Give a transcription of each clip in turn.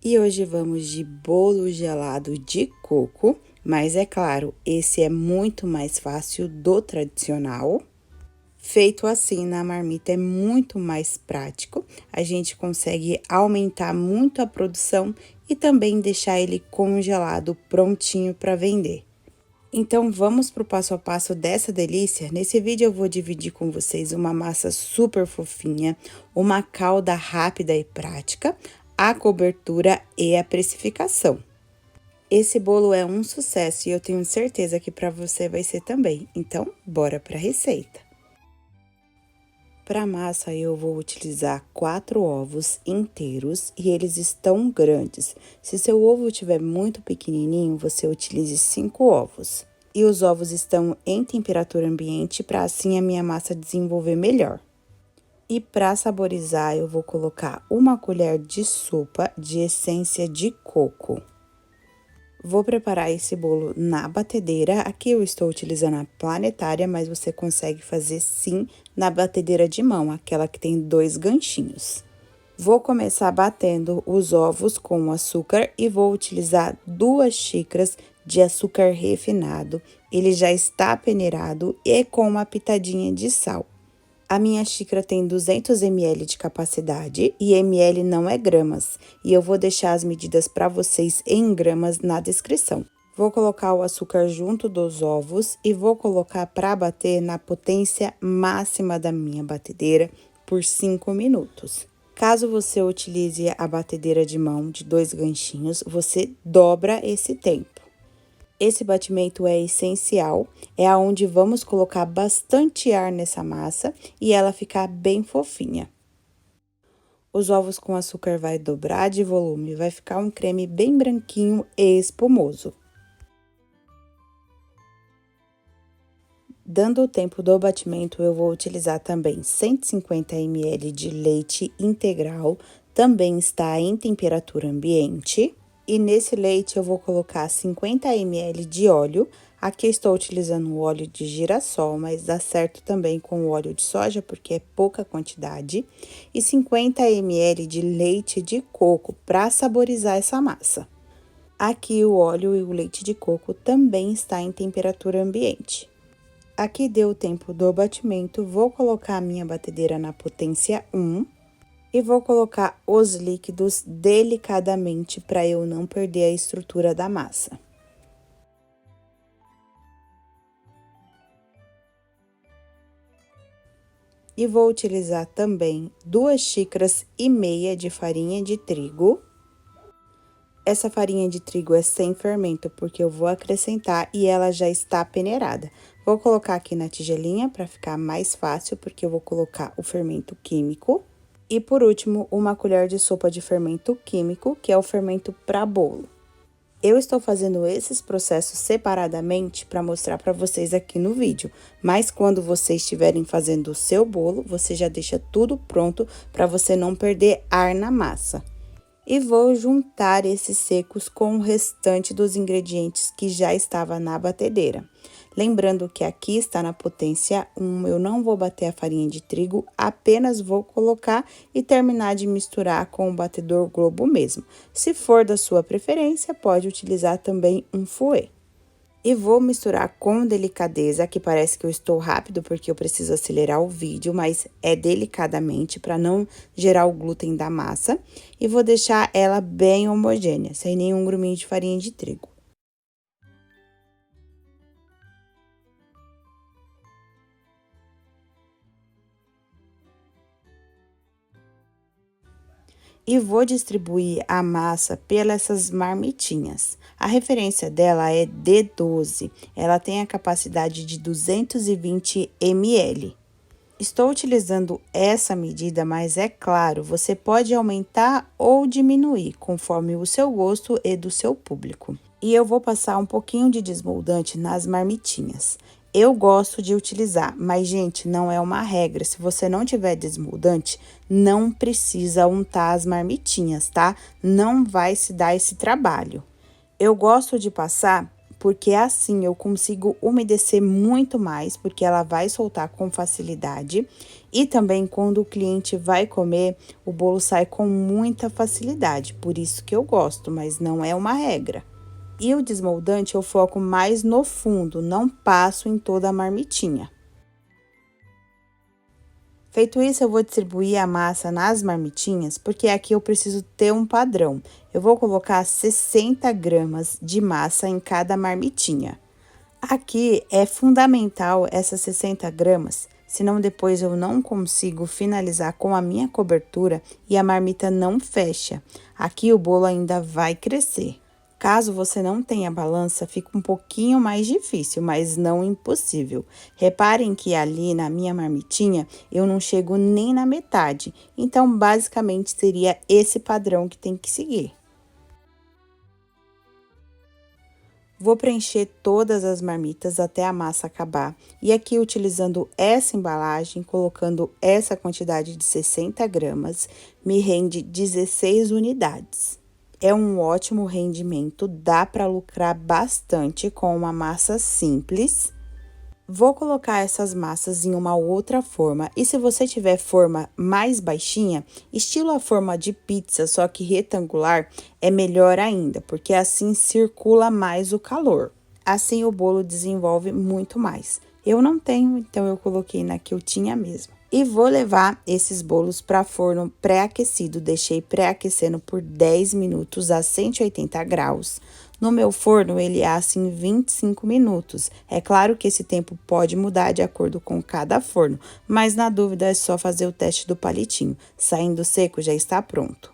E hoje vamos de bolo gelado de coco, mas é claro, esse é muito mais fácil do tradicional. Feito assim na marmita é muito mais prático, a gente consegue aumentar muito a produção e também deixar ele congelado prontinho para vender. Então, vamos para o passo a passo dessa delícia? Nesse vídeo eu vou dividir com vocês uma massa super fofinha, uma calda rápida e prática, a cobertura e a precificação. Esse bolo é um sucesso e eu tenho certeza que para você vai ser também. Então, bora para a receita. Para a massa, eu vou utilizar 4 ovos inteiros e eles estão grandes. Se seu ovo estiver muito pequenininho, você utilize 5 ovos. E os ovos estão em temperatura ambiente para assim a minha massa desenvolver melhor. E para saborizar, eu vou colocar 1 colher de sopa de essência de coco. Vou preparar esse bolo na batedeira, aqui eu estou utilizando a planetária, mas você consegue fazer sim na batedeira de mão, aquela que tem 2 ganchinhos. Vou começar batendo os ovos com açúcar e vou utilizar 2 xícaras de açúcar refinado, ele já está peneirado e com uma pitadinha de sal. A minha xícara tem 200 ml de capacidade e ml não é gramas, e eu vou deixar as medidas para vocês em gramas na descrição. Vou colocar o açúcar junto dos ovos e vou colocar para bater na potência máxima da minha batedeira por 5 minutos. Caso você utilize a batedeira de mão de 2 ganchinhos, você dobra esse tempo. Esse batimento é essencial, é aonde vamos colocar bastante ar nessa massa e ela ficar bem fofinha. Os ovos com açúcar vai dobrar de volume, vai ficar um creme bem branquinho e espumoso. Dando o tempo do batimento, eu vou utilizar também 150 ml de leite integral, também está em temperatura ambiente. E nesse leite eu vou colocar 50 ml de óleo, aqui eu estou utilizando o óleo de girassol, mas dá certo também com o óleo de soja, porque é pouca quantidade. E 50 ml de leite de coco para saborizar essa massa. Aqui o óleo e o leite de coco também está em temperatura ambiente. Aqui deu o tempo do batimento, vou colocar a minha batedeira na potência 1. E vou colocar os líquidos delicadamente para eu não perder a estrutura da massa. E vou utilizar também 2,5 xícaras de farinha de trigo. Essa farinha de trigo é sem fermento, porque eu vou acrescentar e ela já está peneirada. Vou colocar aqui na tigelinha para ficar mais fácil, porque eu vou colocar o fermento químico. E por último, 1 colher de sopa de fermento químico, que é o fermento para bolo. Eu estou fazendo esses processos separadamente para mostrar para vocês aqui no vídeo, mas quando vocês estiverem fazendo o seu bolo, você já deixa tudo pronto para você não perder ar na massa. E vou juntar esses secos com o restante dos ingredientes que já estava na batedeira. Lembrando que aqui está na potência 1, eu não vou bater a farinha de trigo, apenas vou colocar e terminar de misturar com o batedor Globo mesmo. Se for da sua preferência, pode utilizar também um fouet. E vou misturar com delicadeza, aqui parece que eu estou rápido porque eu preciso acelerar o vídeo, mas é delicadamente para não gerar o glúten da massa. E vou deixar ela bem homogênea, sem nenhum gruminho de farinha de trigo. E vou distribuir a massa pelas marmitinhas. A referência dela é D12, ela tem a capacidade de 220 ml. Estou utilizando essa medida, mas é claro, você pode aumentar ou diminuir, conforme o seu gosto e do seu público. E eu vou passar um pouquinho de desmoldante nas marmitinhas. Eu gosto de utilizar, mas, gente, não é uma regra. Se você não tiver desmoldante, não precisa untar as marmitinhas, tá? Não vai se dar esse trabalho. Eu gosto de passar porque assim eu consigo umedecer muito mais, porque ela vai soltar com facilidade. E também quando o cliente vai comer, o bolo sai com muita facilidade, por isso que eu gosto, mas não é uma regra. E o desmoldante eu foco mais no fundo, não passo em toda a marmitinha. Feito isso, eu vou distribuir a massa nas marmitinhas, porque aqui eu preciso ter um padrão. Eu vou colocar 60 gramas de massa em cada marmitinha. Aqui é fundamental essas 60 gramas, senão depois eu não consigo finalizar com a minha cobertura e a marmita não fecha. Aqui o bolo ainda vai crescer. Caso você não tenha balança, fica um pouquinho mais difícil, mas não impossível. Reparem que ali na minha marmitinha, eu não chego nem na metade. Então, basicamente, seria esse padrão que tem que seguir. Vou preencher todas as marmitas até a massa acabar. E aqui, utilizando essa embalagem, colocando essa quantidade de 60 gramas, me rende 16 unidades. É um ótimo rendimento, dá para lucrar bastante com uma massa simples. Vou colocar essas massas em uma outra forma, e se você tiver forma mais baixinha, estilo a forma de pizza, só que retangular, é melhor ainda, porque assim circula mais o calor. Assim o bolo desenvolve muito mais. Eu não tenho, então eu coloquei na que eu tinha mesmo. E vou levar esses bolos para forno pré-aquecido. Deixei pré-aquecendo por 10 minutos a 180 graus. No meu forno, ele assa em 25 minutos. É claro que esse tempo pode mudar de acordo com cada forno, mas na dúvida é só fazer o teste do palitinho. Saindo seco, já está pronto.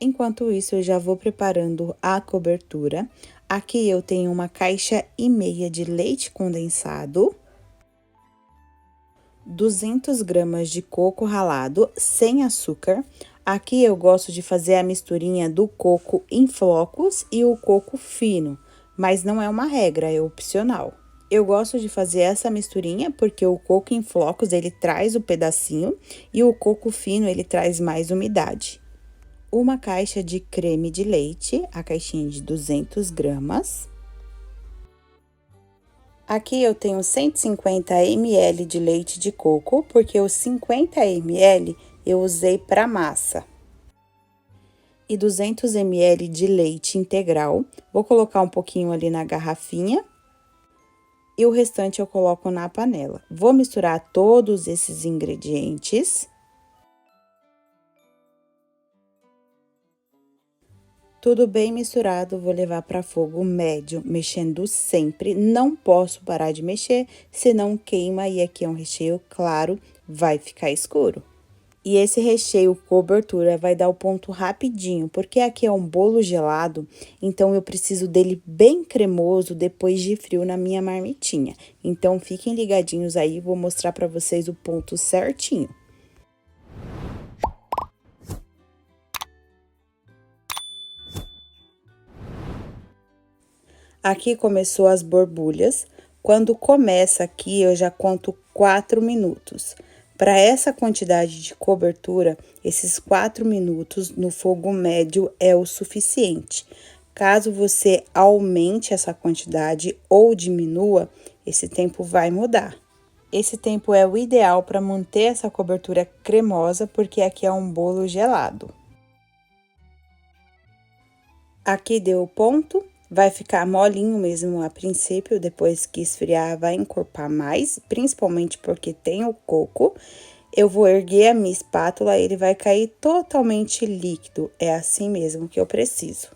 Enquanto isso, eu já vou preparando a cobertura. Aqui eu tenho uma caixa e meia de leite condensado, 200 gramas de coco ralado sem açúcar. Aqui eu gosto de fazer a misturinha do coco em flocos e o coco fino, mas não é uma regra, é opcional. Eu gosto de fazer essa misturinha porque o coco em flocos ele traz o pedacinho e o coco fino ele traz mais umidade. Uma caixa de creme de leite, a caixinha de 200 gramas. Aqui eu tenho 150 ml de leite de coco, porque os 50 ml eu usei para massa. E 200 ml de leite integral. Vou colocar um pouquinho ali na garrafinha. E o restante eu coloco na panela. Vou misturar todos esses ingredientes. Tudo bem misturado, vou levar para fogo médio, mexendo sempre. Não posso parar de mexer, senão queima e aqui é um recheio claro, vai ficar escuro. E esse recheio cobertura vai dar o ponto rapidinho, porque aqui é um bolo gelado, então eu preciso dele bem cremoso depois de frio na minha marmitinha. Então fiquem ligadinhos aí, vou mostrar para vocês o ponto certinho. Aqui começou as borbulhas. Quando começa aqui, eu já conto 4 minutos. Para essa quantidade de cobertura, esses 4 minutos no fogo médio é o suficiente. Caso você aumente essa quantidade ou diminua, esse tempo vai mudar. Esse tempo é o ideal para manter essa cobertura cremosa, porque aqui é um bolo gelado. Aqui deu o ponto. Vai ficar molinho mesmo a princípio, depois que esfriar vai encorpar mais, principalmente porque tem o coco. Eu vou erguer a minha espátula, ele vai cair totalmente líquido, é assim mesmo que eu preciso.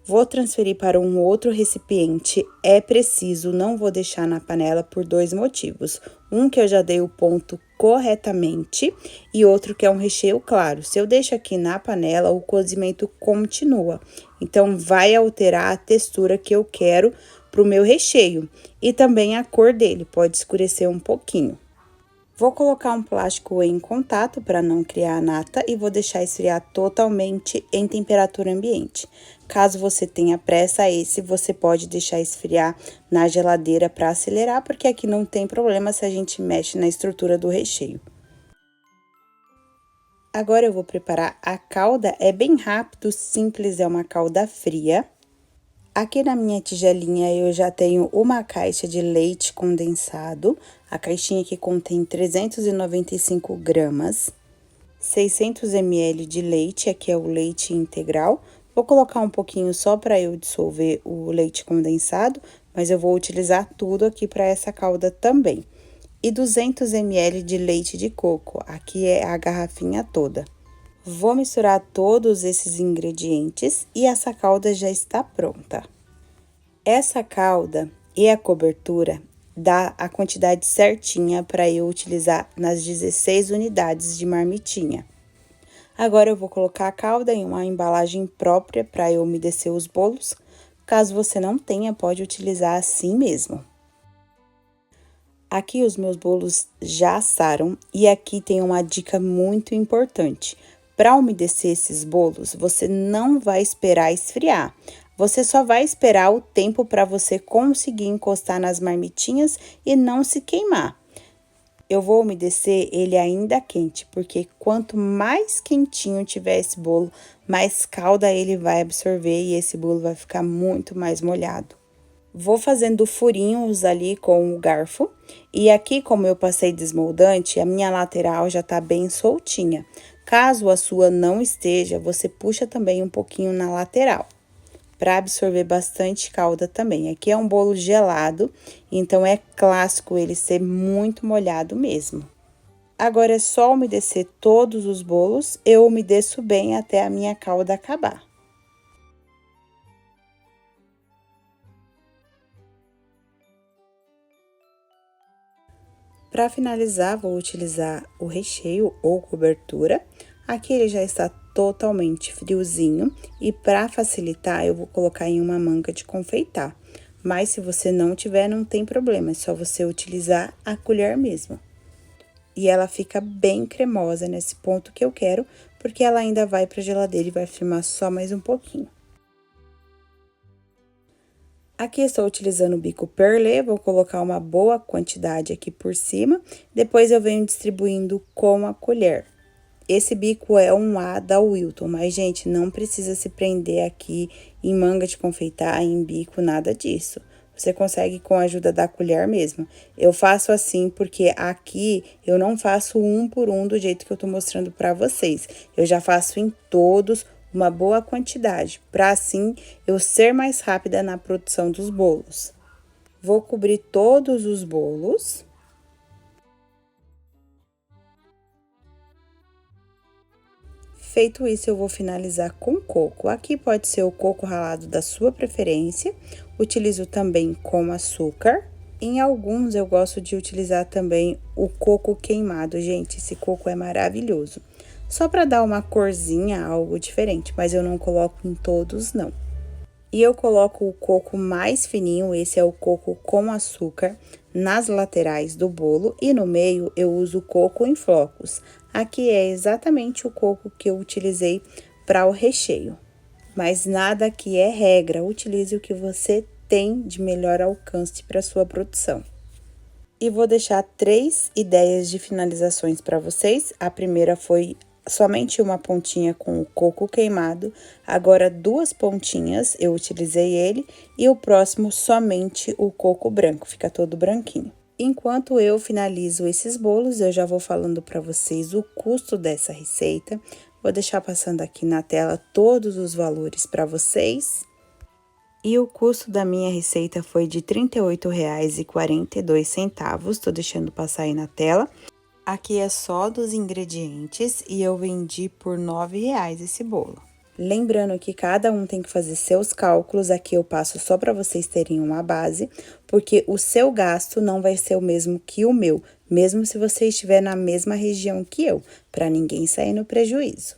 Vou transferir para um outro recipiente, é preciso, não vou deixar na panela por 2 motivos. Um que eu já dei o ponto corretamente e outro que é um recheio claro. Se eu deixo aqui na panela, o cozimento continua. Então, vai alterar a textura que eu quero para o meu recheio e também a cor dele, pode escurecer um pouquinho. Vou colocar um plástico em contato para não criar nata e vou deixar esfriar totalmente em temperatura ambiente. Caso você tenha pressa, você pode deixar esfriar na geladeira para acelerar, porque aqui não tem problema se a gente mexe na estrutura do recheio. Agora eu vou preparar a calda, é bem rápido, simples, é uma calda fria. Aqui na minha tigelinha eu já tenho uma caixa de leite condensado, a caixinha que contém 395 gramas, 600 ml de leite, aqui é o leite integral. Vou colocar um pouquinho só para eu dissolver o leite condensado, mas eu vou utilizar tudo aqui para essa calda também. E 200 ml de leite de coco, aqui é a garrafinha toda. Vou misturar todos esses ingredientes e essa calda já está pronta. Essa calda e a cobertura dá a quantidade certinha para eu utilizar nas 16 unidades de marmitinha. Agora, eu vou colocar a calda em uma embalagem própria para eu umedecer os bolos. Caso você não tenha, pode utilizar assim mesmo. Aqui os meus bolos já assaram e aqui tem uma dica muito importante. Para umedecer esses bolos, você não vai esperar esfriar. Você só vai esperar o tempo para você conseguir encostar nas marmitinhas e não se queimar. Eu vou umedecer ele ainda quente, porque quanto mais quentinho tiver esse bolo, mais calda ele vai absorver e esse bolo vai ficar muito mais molhado. Vou fazendo furinhos ali com o garfo, e aqui, como eu passei desmoldante, a minha lateral já tá bem soltinha. Caso a sua não esteja, você puxa também um pouquinho na lateral, para absorver bastante calda também. Aqui é um bolo gelado, então é clássico ele ser muito molhado mesmo. Agora é só umedecer todos os bolos, eu umedeço bem até a minha calda acabar. Para finalizar, vou utilizar o recheio ou cobertura. Aqui ele já está totalmente friozinho e para facilitar, eu vou colocar em uma manga de confeitar. Mas se você não tiver, não tem problema, é só você utilizar a colher mesmo. E ela fica bem cremosa nesse ponto que eu quero, porque ela ainda vai para a geladeira e vai firmar só mais um pouquinho. Aqui estou utilizando o bico perlé, vou colocar uma boa quantidade aqui por cima, depois eu venho distribuindo com a colher. Esse bico é um A da Wilton, mas, gente, não precisa se prender aqui em manga de confeitar, em bico, nada disso. Você consegue com a ajuda da colher mesmo. Eu faço assim porque aqui eu não faço um por um do jeito que eu tô mostrando pra vocês. Eu já faço em todos uma boa quantidade, para assim eu ser mais rápida na produção dos bolos. Vou cobrir todos os bolos. Feito isso, eu vou finalizar com coco. Aqui pode ser o coco ralado da sua preferência. Utilizo também com açúcar. Em alguns, eu gosto de utilizar também o coco queimado. Gente, esse coco é maravilhoso. Só para dar uma corzinha, algo diferente, mas eu não coloco em todos, não. E eu coloco o coco mais fininho, esse é o coco com açúcar, nas laterais do bolo e no meio eu uso coco em flocos. Aqui é exatamente o coco que eu utilizei para o recheio. Mas nada aqui é regra, utilize o que você tem de melhor alcance para sua produção. E vou deixar 3 ideias de finalizações para vocês. A primeira foi somente uma pontinha com o coco queimado, agora 2 pontinhas eu utilizei ele e o próximo somente o coco branco, fica todo branquinho. Enquanto eu finalizo esses bolos, eu já vou falando para vocês o custo dessa receita. Vou deixar passando aqui na tela todos os valores para vocês. E o custo da minha receita foi de R$ 38,42, tô deixando passar aí na tela. Aqui é só dos ingredientes e eu vendi por R$ 9,00 esse bolo. Lembrando que cada um tem que fazer seus cálculos, aqui eu passo só para vocês terem uma base, porque o seu gasto não vai ser o mesmo que o meu, mesmo se você estiver na mesma região que eu, para ninguém sair no prejuízo.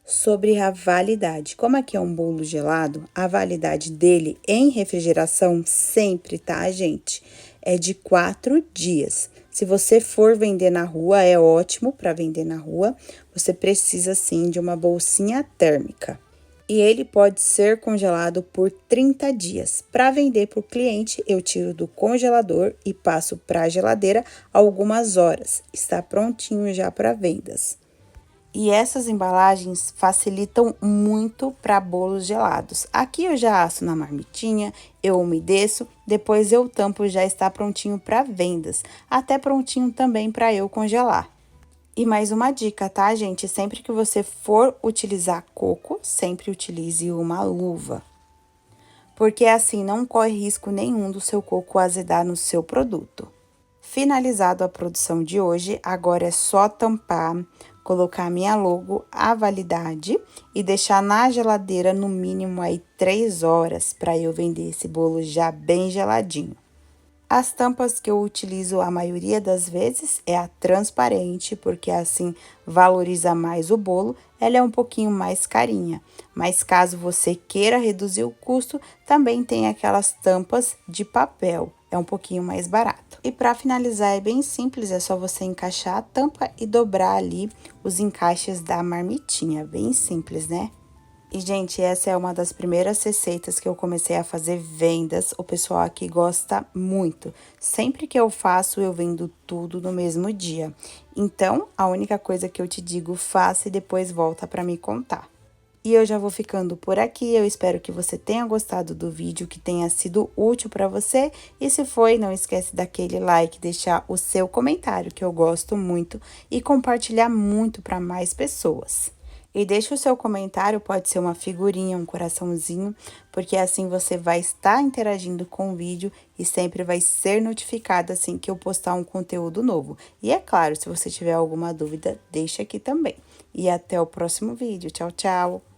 Sobre a validade, como aqui é um bolo gelado, a validade dele em refrigeração sempre, tá, gente? É de 4 dias. Se você for vender na rua, é ótimo para vender na rua, você precisa sim de uma bolsinha térmica. E ele pode ser congelado por 30 dias. Para vender para o cliente, eu tiro do congelador e passo para a geladeira algumas horas. Está prontinho já para vendas. E essas embalagens facilitam muito para bolos gelados. Aqui eu já asso na marmitinha, eu umedeço, depois eu tampo e já está prontinho para vendas, até prontinho também para eu congelar. E mais uma dica, tá, gente? Sempre que você for utilizar coco, sempre utilize uma luva. Porque assim não corre risco nenhum do seu coco azedar no seu produto. Finalizado a produção de hoje, agora é só tampar, colocar minha logo, a validade e deixar na geladeira no mínimo aí 3 horas para eu vender esse bolo já bem geladinho. As tampas que eu utilizo a maioria das vezes é a transparente, porque assim valoriza mais o bolo, ela é um pouquinho mais carinha. Mas caso você queira reduzir o custo, também tem aquelas tampas de papel, é um pouquinho mais barato. E para finalizar é bem simples, é só você encaixar a tampa e dobrar ali os encaixes da marmitinha, bem simples, né? E, gente, essa é uma das primeiras receitas que eu comecei a fazer vendas. O pessoal aqui gosta muito. Sempre que eu faço, eu vendo tudo no mesmo dia. Então, a única coisa que eu te digo, faça e depois volta para me contar. E eu já vou ficando por aqui. Eu espero que você tenha gostado do vídeo, que tenha sido útil para você. E se foi, não esquece daquele like, deixar o seu comentário, que eu gosto muito, e compartilhar muito para mais pessoas. E deixa o seu comentário, pode ser uma figurinha, um coraçãozinho, porque assim você vai estar interagindo com o vídeo e sempre vai ser notificado assim que eu postar um conteúdo novo. E é claro, se você tiver alguma dúvida, deixa aqui também. E até o próximo vídeo. Tchau, tchau!